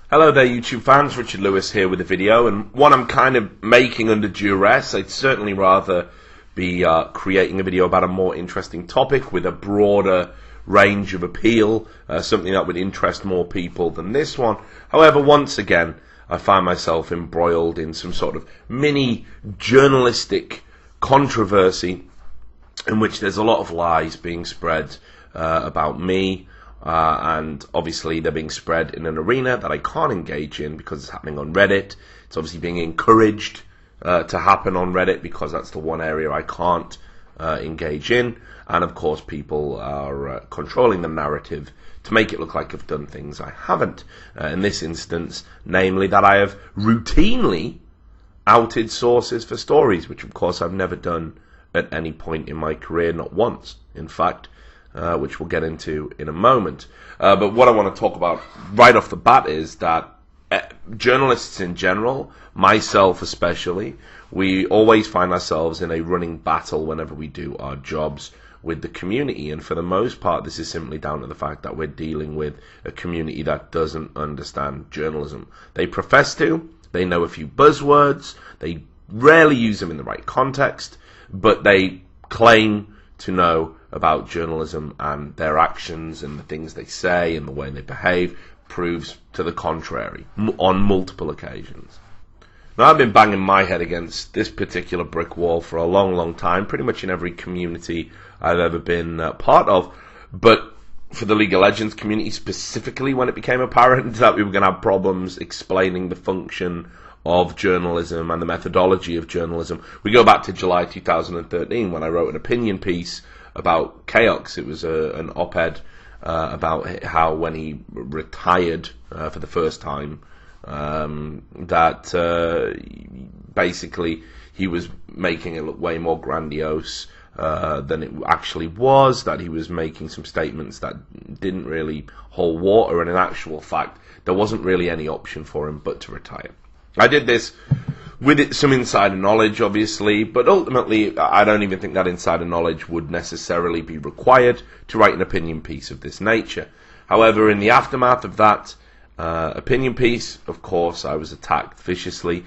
Hello there YouTube fans, Richard Lewis here with a video, and one I'm kind of making under duress. I'd certainly rather be creating a video about a more interesting topic with a broader range of appeal, something that would interest more people than this one. However, once again, I find myself embroiled in some sort of mini journalistic controversy in which there's a lot of lies being spread about me. And obviously they're being spread in an arena that I can't engage in because it's happening on Reddit. It's obviously being encouraged to happen on Reddit because that's the one area I can't engage in. And of course people are controlling the narrative to make it look like I've done things I haven't. In this instance, namely that I have routinely outed sources for stories, which of course I've never done at any point in my career, not once, in fact. Which we'll get into in a moment. But what I want to talk about right off the bat is that journalists in general, myself especially, we always find ourselves in a running battle whenever we do our jobs with the community. And for the most part, this is simply down to the fact that we're dealing with a community that doesn't understand journalism. They profess to, they know a few buzzwords, they rarely use them in the right context, but they claim to know about journalism, and their actions and the things they say and the way they behave proves to the contrary on multiple occasions. Now, I've been banging my head against this particular brick wall for a long time, pretty much in every community I've ever been part of, but for the League of Legends community specifically, when it became apparent that we were going to have problems explaining the function of journalism and the methodology of journalism, we go back to July 2013 when I wrote an opinion piece about Chaos. It was an op-ed about how when he retired for the first time, that basically he was making it look way more grandiose than it actually was, that he was making some statements that didn't really hold water, and in actual fact there wasn't really any option for him but to retire. I did this with some insider knowledge, obviously, but ultimately I don't even think that insider knowledge would necessarily be required to write an opinion piece of this nature. However, in the aftermath of that opinion piece, of course, I was attacked viciously,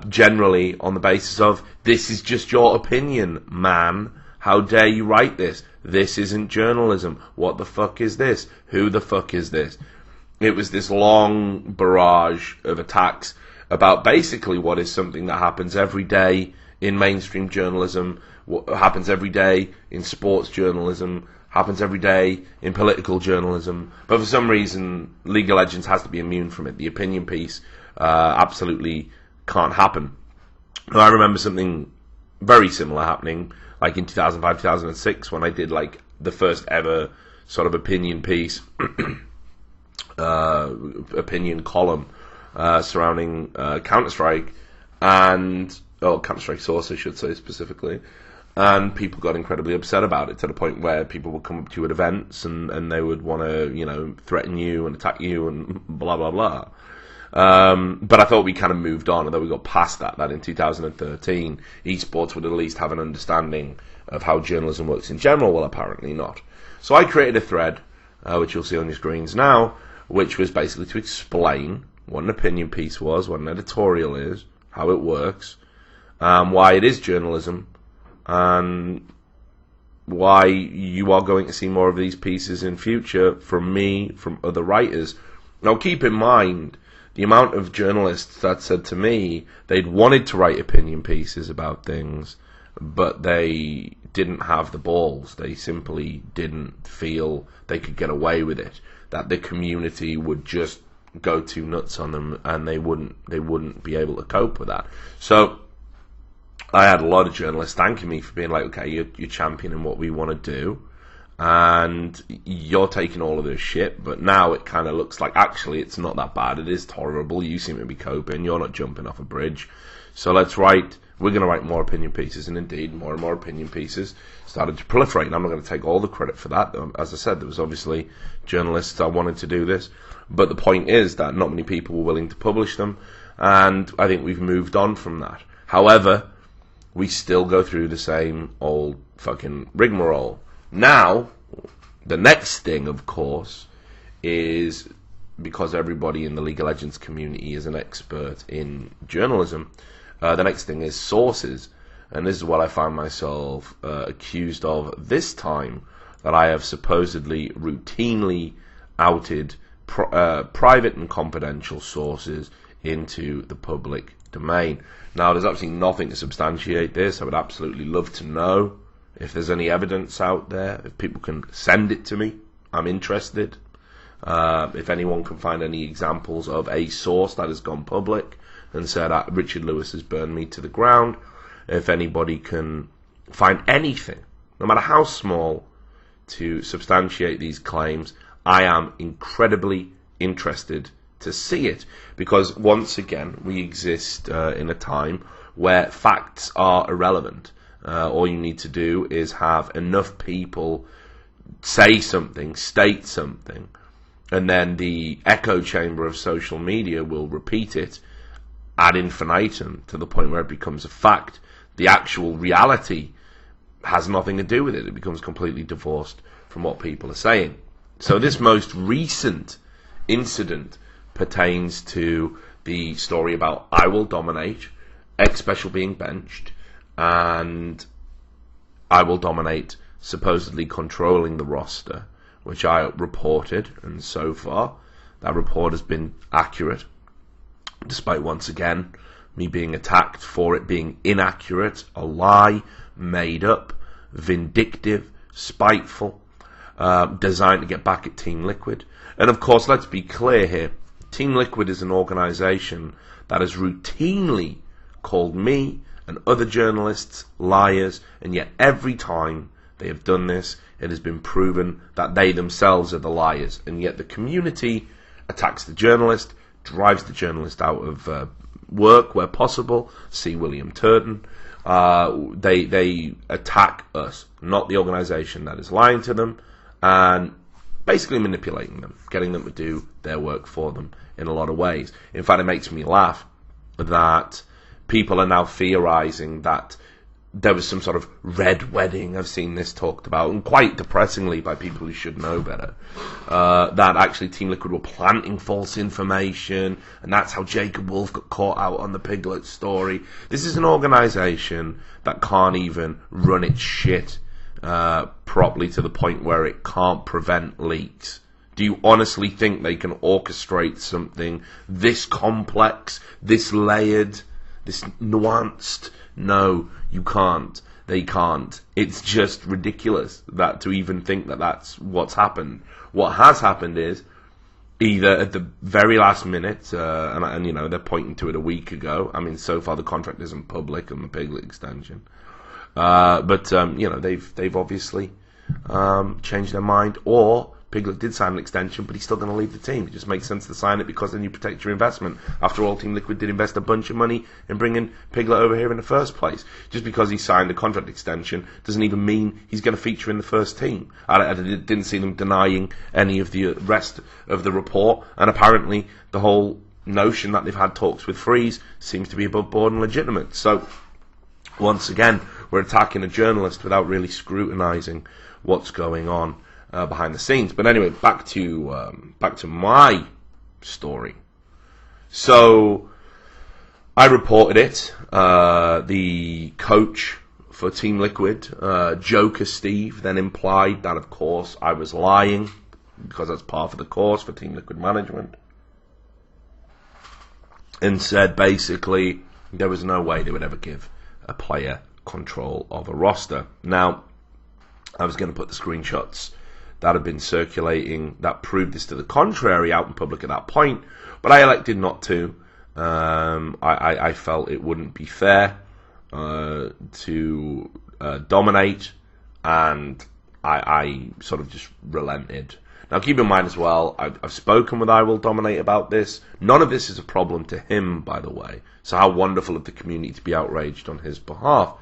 generally on the basis of, this is just your opinion, man. How dare you write this? This isn't journalism. What the fuck is this? Who the fuck is this? It was this long barrage of attacks about basically what is something that happens every day in mainstream journalism, what happens every day in sports journalism, happens every day in political journalism, but for some reason League of Legends has to be immune from it. The opinion piece absolutely can't happen. Now, I remember something very similar happening like in 2005, 2006 when I did like the first ever sort of opinion piece, opinion column surrounding Counter-Strike, and Counter-Strike Source, I should say specifically, and people got incredibly upset about it to the point where people would come up to you at events and they would want to, threaten you and attack you and blah blah blah. But I thought we kind of moved on, and that we got past that in 2013 esports would at least have an understanding of how journalism works in general. Well, apparently not. So I created a thread, which you'll see on your screens now, which was basically to explain what an opinion piece was, what an editorial is, how it works, why it is journalism, and why you are going to see more of these pieces in future from me, from other writers. Now, keep in mind the amount of journalists that said to me they'd wanted to write opinion pieces about things, but they didn't have the balls. They simply didn't feel they could get away with it, that the community would just go too nuts on them, and they wouldn't be able to cope with that. So I had a lot of journalists thanking me for being like, okay, you're championing what we want to do, and you're taking all of this shit, but now it kind of looks like actually it's not that bad. It is tolerable. You seem to be coping. You're not jumping off a bridge. So we're going to write more opinion pieces, and indeed more and more opinion pieces started to proliferate. And I'm not going to take all the credit for that. As I said, there was obviously journalists that wanted to do this, but the point is that not many people were willing to publish them, and I think we've moved on from that. However, we still go through the same old fucking rigmarole. Now, the next thing, of course, is because everybody in the League of Legends community is an expert in journalism, the next thing is sources. And this is what I find myself accused of this time, that I have supposedly routinely outed private and confidential sources into the public domain. Now, there's absolutely nothing to substantiate this. I would absolutely love to know if there's any evidence out there. If people can send it to me, I'm interested. If anyone can find any examples of a source that has gone public and said Richard Lewis has burned me to the ground, if anybody can find anything, no matter how small, to substantiate these claims, I am incredibly interested to see it, because once again we exist in a time where facts are irrelevant. All you need to do is have enough people say something, state something, and then the echo chamber of social media will repeat it ad infinitum to the point where it becomes a fact. The actual reality has nothing to do with it. It becomes completely divorced from what people are saying. So this most recent incident pertains to the story about I Will Dominate, X-Special being benched, and I Will Dominate supposedly controlling the roster, which I reported, and so far that report has been accurate, despite once again me being attacked for it being inaccurate, a lie, made up, vindictive, spiteful, designed to get back at Team Liquid. And of course, let's be clear here, Team Liquid is an organisation that has routinely called me and other journalists liars, and yet every time they have done this, it has been proven that they themselves are the liars, and yet the community attacks the journalist, drives the journalist out of work where possible. See William Turton. They attack us, not the organisation that is lying to them, and basically manipulating them, getting them to do their work for them in a lot of ways. In fact, it makes me laugh that people are now theorising that there was some sort of red wedding. I've seen this talked about, and quite depressingly by people who should know better, that actually Team Liquid were planting false information, and that's how Jacob Wolf got caught out on the Piglet story. This is an organisation that can't even run its shit properly to the point where it can't prevent leaks. Do you honestly think they can orchestrate something this complex, this layered, this nuanced? No, you can't. They can't. It's just ridiculous that to even think that that's what's happened. What has happened is either at the very last minute, and you know they're pointing to it a week ago. I mean, so far the contract isn't public on the Piglet extension, but you know they've obviously changed their mind, or Piglet did sign an extension, but he's still going to leave the team. It just makes sense to sign it because then you protect your investment. After all, Team Liquid did invest a bunch of money in bringing Piglet over here in the first place. Just because he signed a contract extension doesn't even mean he's going to feature in the first team. I didn't see them denying any of the rest of the report, and apparently the whole notion that they've had talks with Freeze seems to be above board and legitimate. So, once again, we're attacking a journalist without really scrutinising what's going on behind the scenes. But anyway, back to my story. So I reported it. The coach for Team Liquid, Joker Steve, then implied that of course I was lying because that's part of the course for Team Liquid management, and said basically there was no way they would ever give a player control of a roster. Now, I was going to put the screenshots that had been circulating that proved this to the contrary out in public at that point, but I elected not to. I felt it wouldn't be fair to dominate, and I sort of just relented. Now keep in mind as well, I've spoken with I Will Dominate about this. None of this is a problem to him, by the way, so how wonderful of the community to be outraged on his behalf.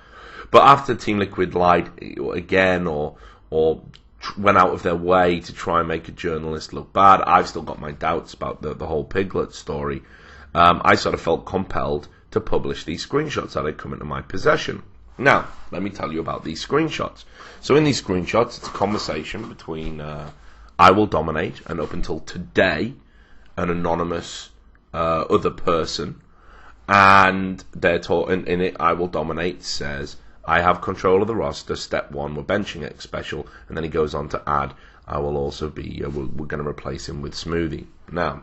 But after Team Liquid lied again, or went out of their way to try and make a journalist look bad, I've still got my doubts about the whole Piglet story. I sort of felt compelled to publish these screenshots that had come into my possession. Now, let me tell you about these screenshots. So in these screenshots, it's a conversation between I Will Dominate and up until today, an anonymous other person, and they're talking in it. I will dominate says, I have control of the roster. Step 1, we're benching it special, and then he goes on to add, I will also be. We're going to replace him with Smoothie. Now,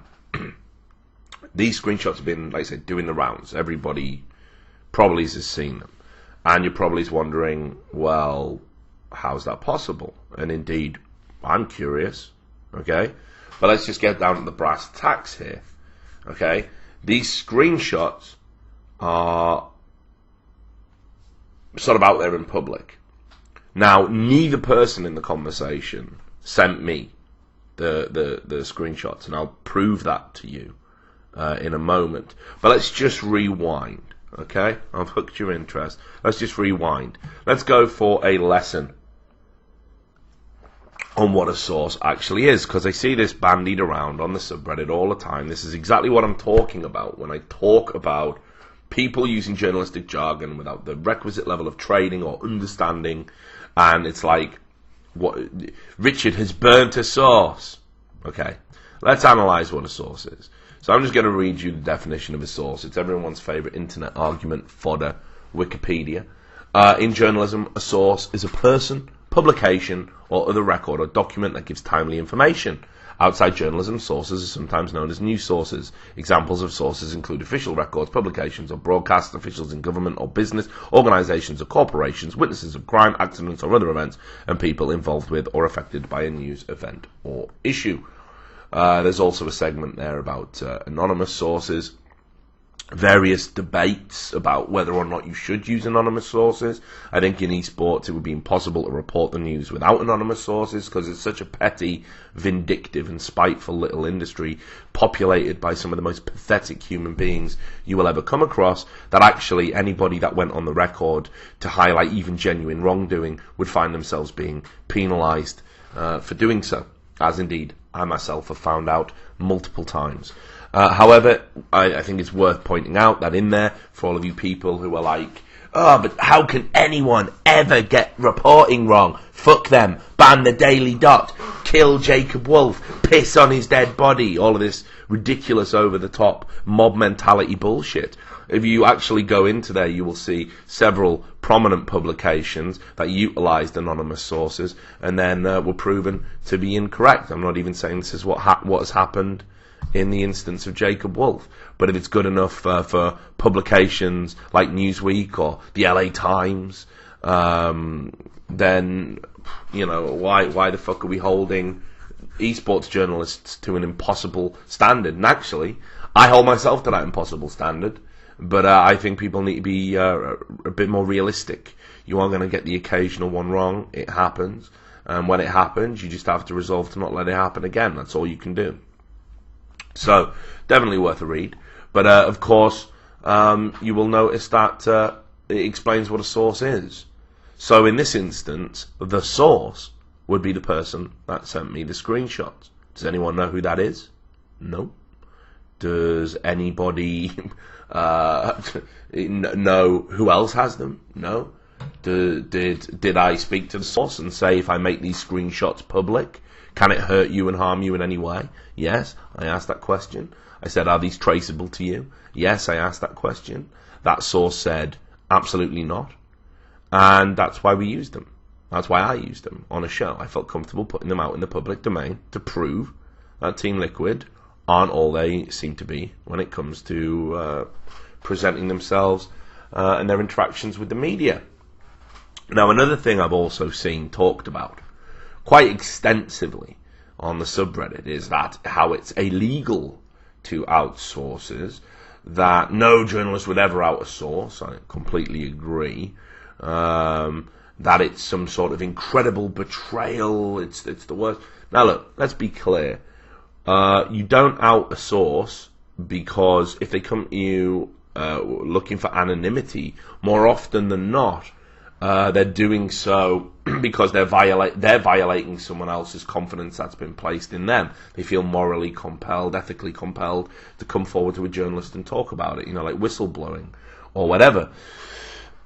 these screenshots have been, like I said, doing the rounds. Everybody probably has seen them, and you're probably wondering, well, how's that possible? And indeed, I'm curious. Okay, but let's just get down to the brass tacks here. Okay, these screenshots are sort of out there in public. Now, neither person in the conversation sent me the screenshots, and I'll prove that to you in a moment. But let's just rewind. Okay, I've hooked your interest. Let's just rewind. Let's go for a lesson on what a source actually is, because I see this bandied around on the subreddit all the time. This is exactly what I'm talking about when I talk about people using journalistic jargon without the requisite level of training or understanding, and it's like, what Richard has burnt a source. Okay, let's analyze what a source is. So I'm just going to read you the definition of a source. It's everyone's favorite internet argument fodder, Wikipedia. In journalism, a source is a person, publication, or other record or document that gives timely information. Outside journalism, sources are sometimes known as news sources. Examples of sources include official records, publications, or broadcasts, officials in government or business, organizations or corporations, witnesses of crime, accidents, or other events, and people involved with or affected by a news event or issue. There's also a segment there about anonymous sources, various debates about whether or not you should use anonymous sources. I think in esports it would be impossible to report the news without anonymous sources, because it's such a petty, vindictive and spiteful little industry populated by some of the most pathetic human beings you will ever come across, that actually anybody that went on the record to highlight even genuine wrongdoing would find themselves being penalised for doing so, as indeed I myself have found out multiple times. However, I think it's worth pointing out that in there, for all of you people who are like, oh, but how can anyone ever get reporting wrong? Fuck them. Ban the Daily Dot. Kill Jacob Wolf. Piss on his dead body. All of this ridiculous, over-the-top mob mentality bullshit. If you actually go into there, you will see several prominent publications that utilised anonymous sources and then were proven to be incorrect. I'm not even saying this is what has happened in the instance of Jacob Wolf, but if it's good enough for publications like Newsweek or the LA Times, then, you know, why the fuck are we holding esports journalists to an impossible standard? And actually, I hold myself to that impossible standard, but I think people need to be a bit more realistic. You are going to get the occasional one wrong. It happens, and when it happens, you just have to resolve to not let it happen again. That's all you can do. So, definitely worth a read. But, of course, you will notice that it explains what a source is. So, in this instance, the source would be the person that sent me the screenshots. Does anyone know who that is? No. Does anybody know who else has them? No. Did I speak to the source and say, if I make these screenshots public, can it hurt you and harm you in any way? Yes, I asked that question. I said, are these traceable to you? Yes, I asked that question. That source said, absolutely not. And that's why we used them. That's why I used them on a show. I felt comfortable putting them out in the public domain to prove that Team Liquid aren't all they seem to be when it comes to presenting themselves and their interactions with the media. Now, another thing I've also seen talked about quite extensively on the subreddit is that how it's illegal to out sources, that no journalist would ever out a source. I completely agree. That it's some sort of incredible betrayal. It's the worst. Now look, let's be clear. You don't out a source because if they come to you looking for anonymity, more often than not, they're doing so because they're violating someone else's confidence that's been placed in them. They feel morally compelled, ethically compelled to come forward to a journalist and talk about it, like whistleblowing or whatever.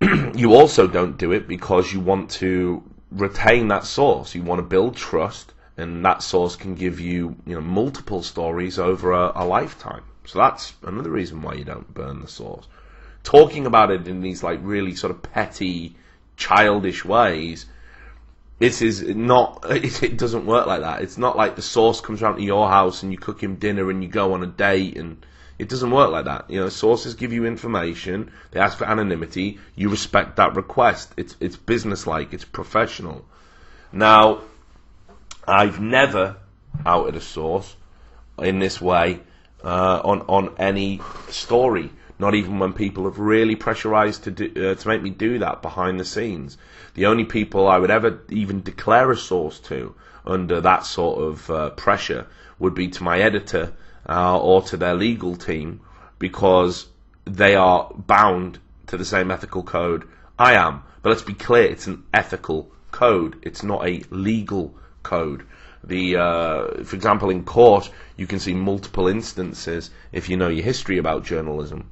You also don't do it because you want to retain that source. You want to build trust and that source can give you, multiple stories over a lifetime. So that's another reason why you don't burn the source. Talking about it in these like really sort of petty, childish ways, this is not. It doesn't work like that. It's not like the source comes around to your house and you cook him dinner and you go on a date, and it doesn't work like that. Sources give you information. They ask for anonymity. You respect that request. It's businesslike. It's professional. Now, I've never outed a source in this way on any story. Not even when people have really pressurized to make me do that behind the scenes. The only people I would ever even declare a source to under that sort of pressure would be to my editor or to their legal team, because they are bound to the same ethical code I am. But let's be clear, it's an ethical code. It's not a legal code. For example, in court, you can see multiple instances, if you know your history about journalism,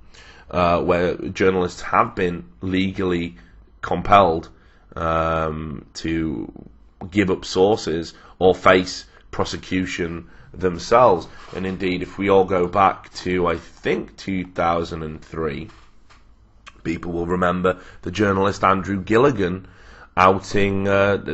where journalists have been legally compelled to give up sources or face prosecution themselves. And indeed, if we all go back to, I think, 2003, people will remember the journalist Andrew Gilligan outing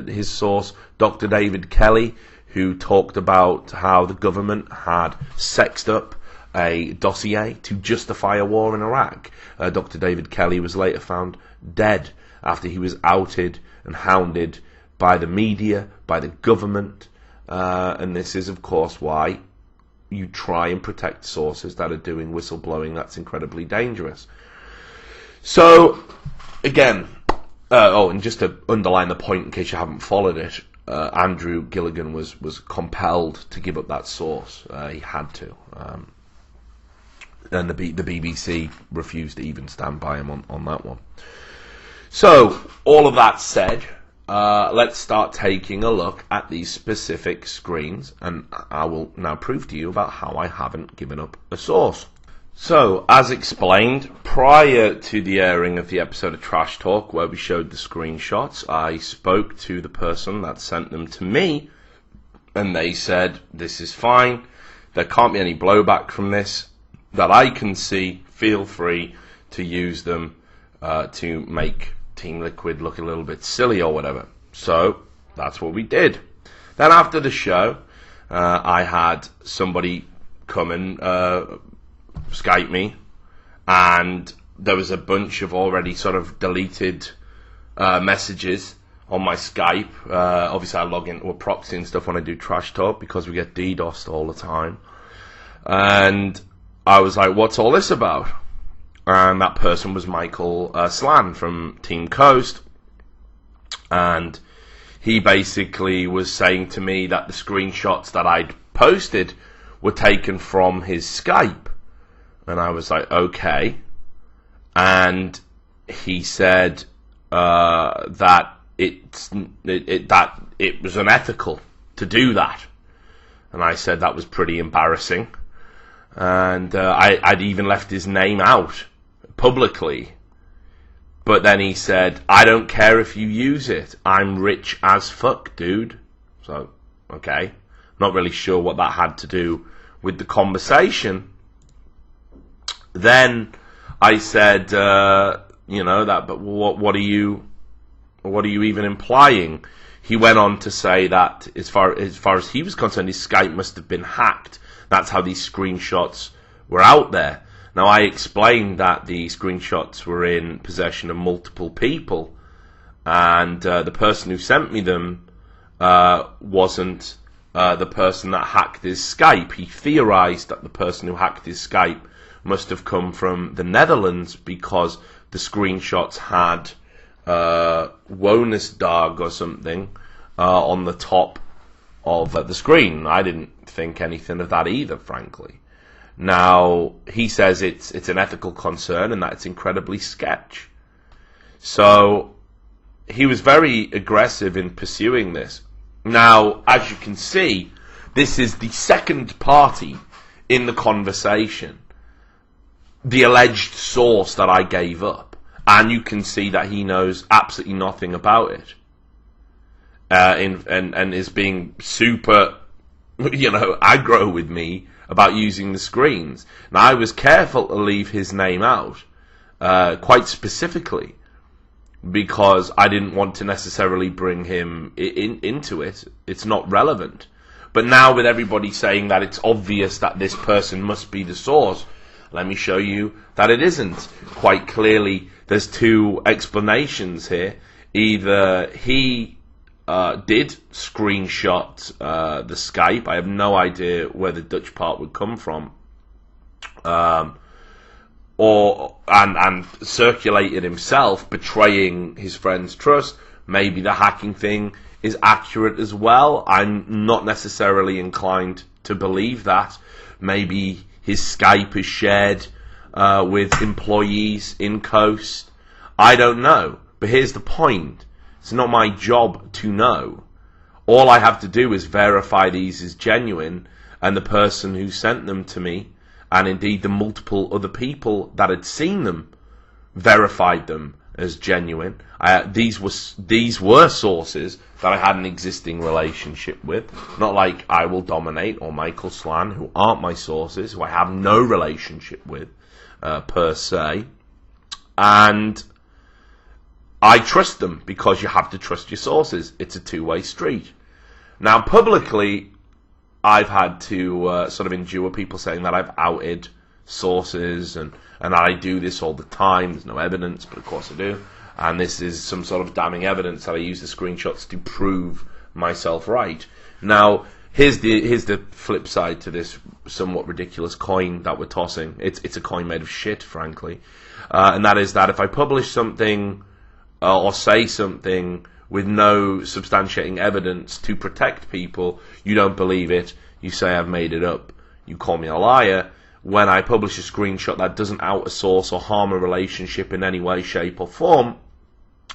his source, Dr. David Kelly, who talked about how the government had sexed up a dossier to justify a war in Iraq. Dr. David Kelly was later found dead after he was outed and hounded by the media, by the government, and this is, of course, why you try and protect sources that are doing whistleblowing. That's incredibly dangerous. So, again, and just to underline the point in case you haven't followed it, Andrew Gilligan was compelled to give up that source. He had to. And the BBC refused to even stand by him on that one. So, all of that said, let's start taking a look at these specific screens, and I will now prove to you about how I haven't given up a source. So, as explained, prior to the airing of the episode of Trash Talk where we showed the screenshots, I spoke to the person that sent them to me, and they said, this is fine, there can't be any blowback from this that I can see, feel free to use them to make Team Liquid look a little bit silly or whatever. So, that's what we did. Then after the show, I had somebody come and Skype me, and there was a bunch of already sort of deleted messages on my Skype. Obviously I log into a proxy and stuff when I do Trash Talk because we get DDoSed all the time. And I was like, what's all this about? And that person was Michael Slan from Team Coast, and he basically was saying to me that the screenshots that I'd posted were taken from his Skype. And I was like, okay. And he said that it was unethical to do that. And I said that was pretty embarrassing. And I'd even left his name out publicly. But then he said, I don't care if you use it. I'm rich as fuck, dude. So, okay. Not really sure what that had to do with the conversation. Then I said, but what are you even implying? He went on to say that as far as he was concerned, his Skype must have been hacked. That's how these screenshots were out there. Now, I explained that the screenshots were in possession of multiple people, and the person who sent me them wasn't the person that hacked his Skype. He theorized that the person who hacked his Skype must have come from the Netherlands because the screenshots had Wonesdag or something on the top of the screen. I didn't think anything of that either, frankly. Now, he says it's an ethical concern and that it's incredibly sketch. So, he was very aggressive in pursuing this. Now, as you can see, this is the second party in the conversation, the alleged source that I gave up, and you can see that he knows absolutely nothing about it. and is being super, aggro with me about using the screens. Now, I was careful to leave his name out, quite specifically, because I didn't want to necessarily bring him into it. It's not relevant. But now with everybody saying that it's obvious that this person must be the source, let me show you that it isn't. Quite clearly, there's two explanations here. Either he did screenshot the Skype. I have no idea where the Dutch part would come from. And circulated himself, betraying his friend's trust. Maybe the hacking thing is accurate as well. I'm not necessarily inclined to believe that. Maybe his Skype is shared with employees in Coast. I don't know. But here's the point. It's not my job to know. All I have to do is verify these as genuine, and the person who sent them to me, and indeed the multiple other people that had seen them, verified them as genuine. These were sources that I had an existing relationship with. Not like I Will Dominate or Michael Slan, who aren't my sources, who I have no relationship with, per se. And I trust them, because you have to trust your sources. It's a two-way street. Now, publicly, I've had to sort of endure people saying that I've outed sources and that I do this all the time. There's no evidence, but of course I do. And this is some sort of damning evidence that I use the screenshots to prove myself right. Now, here's the flip side to this somewhat ridiculous coin that we're tossing. It's a coin made of shit, frankly. And that is that if I publish something or say something with no substantiating evidence to protect people, you don't believe it, you say I've made it up, you call me a liar. When I publish a screenshot that doesn't out a source or harm a relationship in any way, shape or form,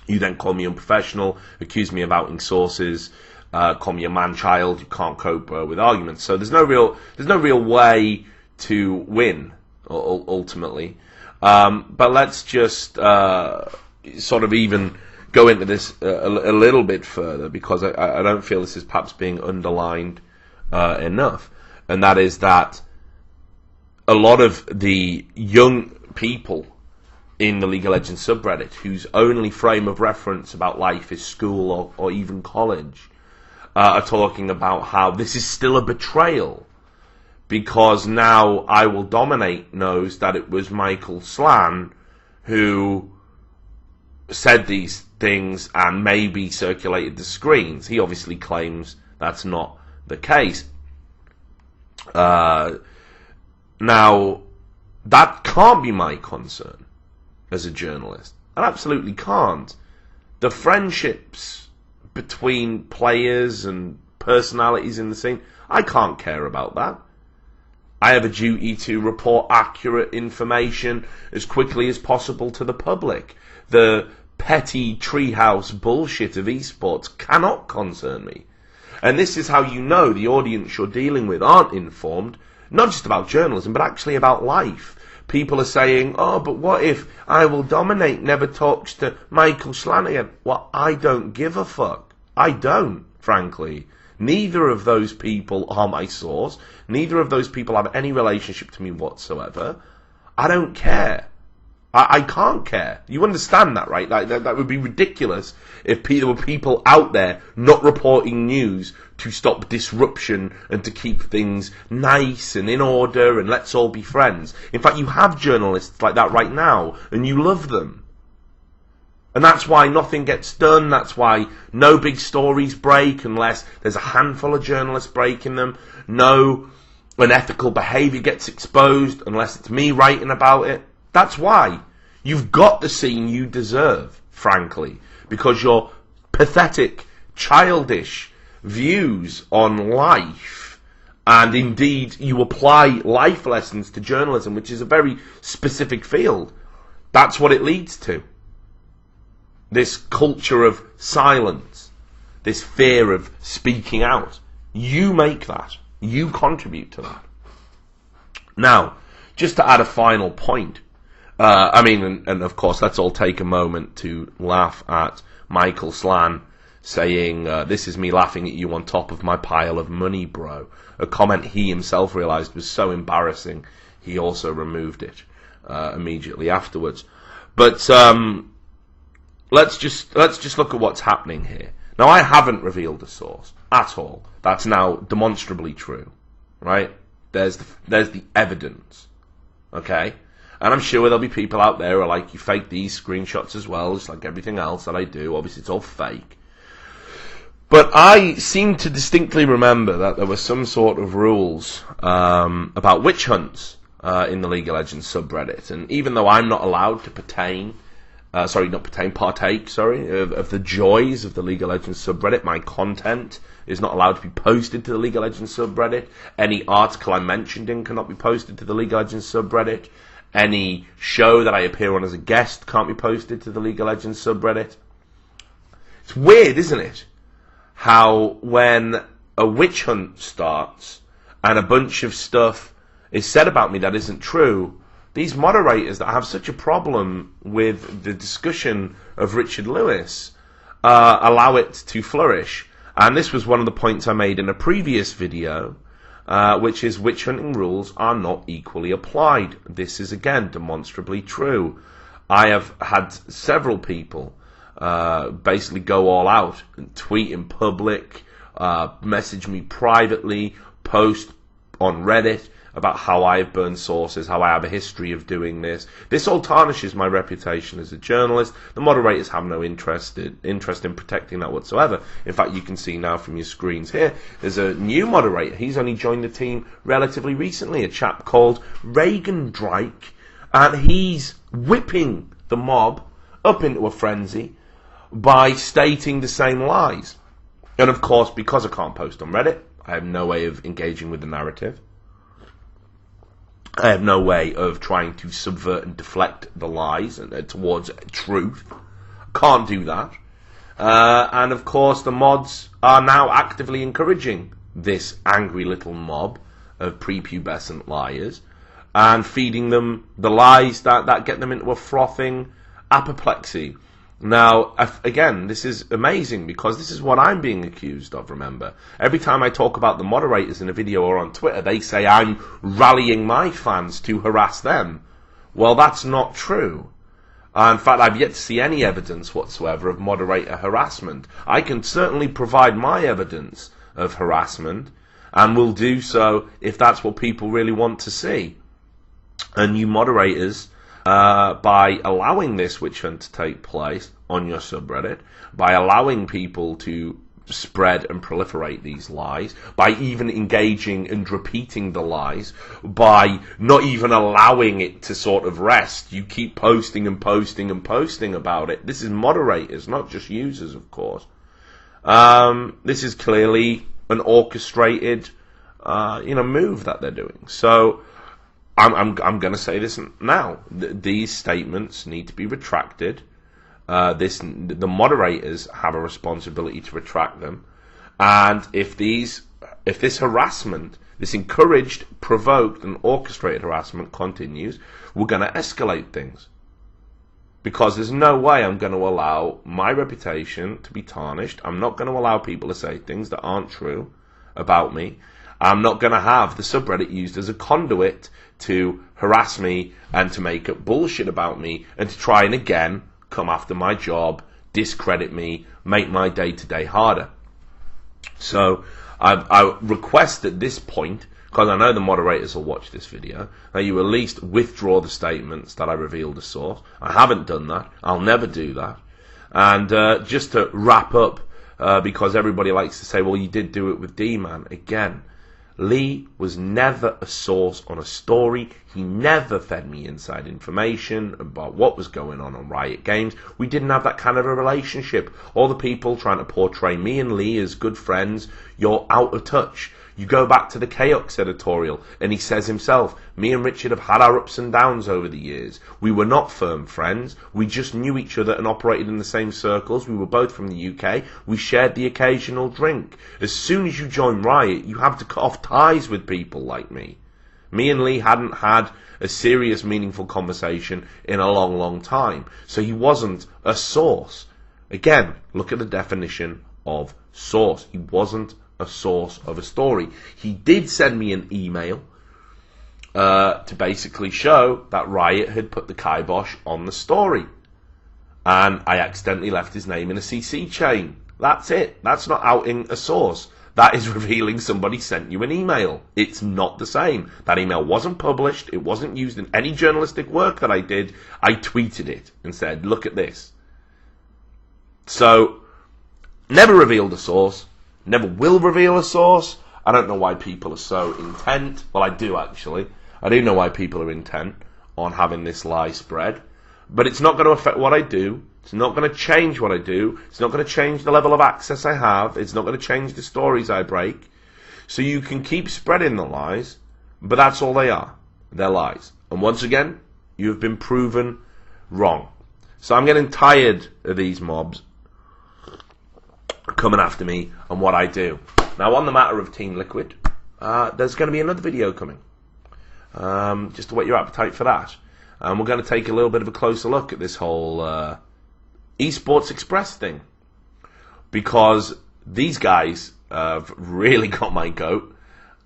you then call me unprofessional, accuse me of outing sources, call me a man-child, you can't cope with arguments. So there's no real way to win, ultimately. But let's just sort of even go into this a little bit further, because I don't feel this is perhaps being underlined enough. And that is that a lot of the young people in the League of Legends subreddit, whose only frame of reference about life is school or even college, are talking about how this is still a betrayal, because now I Will Dominate knows that it was Michael Slan who said these things and maybe circulated the screens. He obviously claims that's not the case. Now, that can't be my concern as a journalist. It absolutely can't. The friendships between players and personalities in the scene, I can't care about that. I have a duty to report accurate information as quickly as possible to the public. The petty treehouse bullshit of esports cannot concern me. And this is how you know the audience you're dealing with aren't informed, not just about journalism, but actually about life. People are saying, oh, but what if I Will Dominate never talks to Michael Slan again? Well, I don't give a fuck. I don't, frankly. Neither of those people are my source. Neither of those people have any relationship to me whatsoever. I don't care. I can't care. You understand that, right? That would be ridiculous if there were people out there not reporting news to stop disruption and to keep things nice and in order and let's all be friends. In fact, you have journalists like that right now, and you love them. And that's why nothing gets done. That's why no big stories break unless there's a handful of journalists breaking them. No unethical behaviour gets exposed unless it's me writing about it. That's why. You've got the scene you deserve, frankly, because your pathetic, childish views on life, and indeed you apply life lessons to journalism, which is a very specific field, that's what it leads to. This culture of silence, this fear of speaking out. You make that. You contribute to that. Now, just to add a final point, and of course, let's all take a moment to laugh at Michael Slan saying, this is me laughing at you on top of my pile of money, bro. A comment he himself realised was so embarrassing, he also removed it immediately afterwards. But let's just look at what's happening here. Now, I haven't revealed the source at all. That's now demonstrably true, right? There's the evidence, okay? And I'm sure there'll be people out there who are like, you fake these screenshots as well, just like everything else that I do. Obviously, it's all fake. But I seem to distinctly remember that there were some sort of rules about witch hunts in the League of Legends subreddit. And even though I'm not allowed to partake of the joys of the League of Legends subreddit, my content is not allowed to be posted to the League of Legends subreddit. Any article I'm mentioned in cannot be posted to the League of Legends subreddit. Any show that I appear on as a guest can't be posted to the League of Legends subreddit. It's weird, isn't it? How when a witch hunt starts and a bunch of stuff is said about me that isn't true, these moderators that have such a problem with the discussion of Richard Lewis allow it to flourish. And this was one of the points I made in a previous video, which is witch hunting rules are not equally applied. This is again demonstrably true. I have had several people basically go all out and tweet in public, message me privately, post on Reddit about how I have burned sources, how I have a history of doing this. This all tarnishes my reputation as a journalist. The moderators have no interest in protecting that whatsoever. In fact, you can see now from your screens here, there's a new moderator. He's only joined the team relatively recently, a chap called Reagan Drake, and he's whipping the mob up into a frenzy by stating the same lies. And of course, because I can't post on Reddit, I have no way of engaging with the narrative. I have no way of trying to subvert and deflect the lies towards truth. Can't do that. And of course, the mods are now actively encouraging this angry little mob of prepubescent liars and feeding them the lies that get them into a frothing apoplexy. Now, again, this is amazing because this is what I'm being accused of, remember. Every time I talk about the moderators in a video or on Twitter, they say I'm rallying my fans to harass them. Well, that's not true. In fact, I've yet to see any evidence whatsoever of moderator harassment. I can certainly provide my evidence of harassment, and will do so if that's what people really want to see. And you moderators, by allowing this witch hunt to take place on your subreddit, by allowing people to spread and proliferate these lies, by even engaging and repeating the lies, by not even allowing it to sort of rest, you keep posting and posting and posting about it. This is moderators, not just users, of course. This is clearly an orchestrated, move that they're doing. So I'm going to say this now. These statements need to be retracted. The moderators have a responsibility to retract them. And if this harassment, this encouraged, provoked, and orchestrated harassment continues, we're going to escalate things. Because there's no way I'm going to allow my reputation to be tarnished. I'm not going to allow people to say things that aren't true about me. I'm not going to have the subreddit used as a conduit to harass me and to make up bullshit about me and to try and again come after my job, discredit me, make my day-to-day harder. So I request at this point, because I know the moderators will watch this video, that you at least withdraw the statements that I revealed the source. I haven't done that. I'll never do that. And just to wrap up, because everybody likes to say, well, you did do it with D-Man. Again, Lee was never a source on a story. He never fed me inside information about what was going on Riot Games. We didn't have that kind of a relationship. All the people trying to portray me and Lee as good friends, you're out of touch. You go back to the Chaos editorial, and he says himself, me and Richard have had our ups and downs over the years. We were not firm friends. We just knew each other and operated in the same circles. We were both from the UK. We shared the occasional drink. As soon as you join Riot, you have to cut off ties with people like me. Me and Lee hadn't had a serious, meaningful conversation in a long, long time. So he wasn't a source. Again, look at the definition of source. He wasn't a source of a story. He did send me an email to basically show that Riot had put the kibosh on the story. And I accidentally left his name in a CC chain. That's it. That's not outing a source. That is revealing somebody sent you an email. It's not the same. That email wasn't published. It wasn't used in any journalistic work that I did. I tweeted it and said, look at this. So, never revealed a source. Never will reveal a source. I don't know why people are so intent. Well, I do actually. I do know why people are intent on having this lie spread. But it's not going to affect what I do. It's not going to change what I do. It's not going to change the level of access I have. It's not going to change the stories I break. So you can keep spreading the lies, but that's all they are. They're lies. And once again, you have been proven wrong. So I'm getting tired of these mobs coming after me and what I do. Now, on the matter of Team Liquid, there's going to be another video coming. Just to whet your appetite for that. And we're going to take a little bit of a closer look at this whole Esports Express thing, because these guys have really got my goat,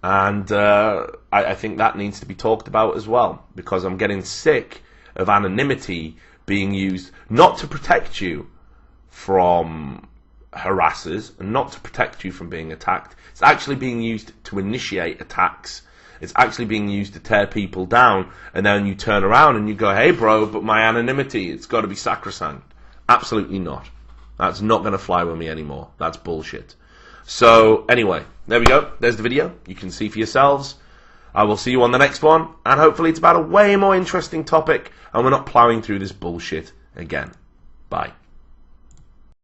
and I think that needs to be talked about as well, because I'm getting sick of anonymity being used not to protect you from harassers and not to protect you from being attacked. It's actually being used to initiate attacks. It's actually being used to tear people down, and then you turn around and you go, hey bro, but my anonymity, it's got to be sacrosanct. Absolutely not. That's not going to fly with me anymore. That's bullshit. So, anyway, there we go. There's the video. You can see for yourselves. I will see you on the next one, and hopefully it's about a way more interesting topic, and we're not plowing through this bullshit again. Bye.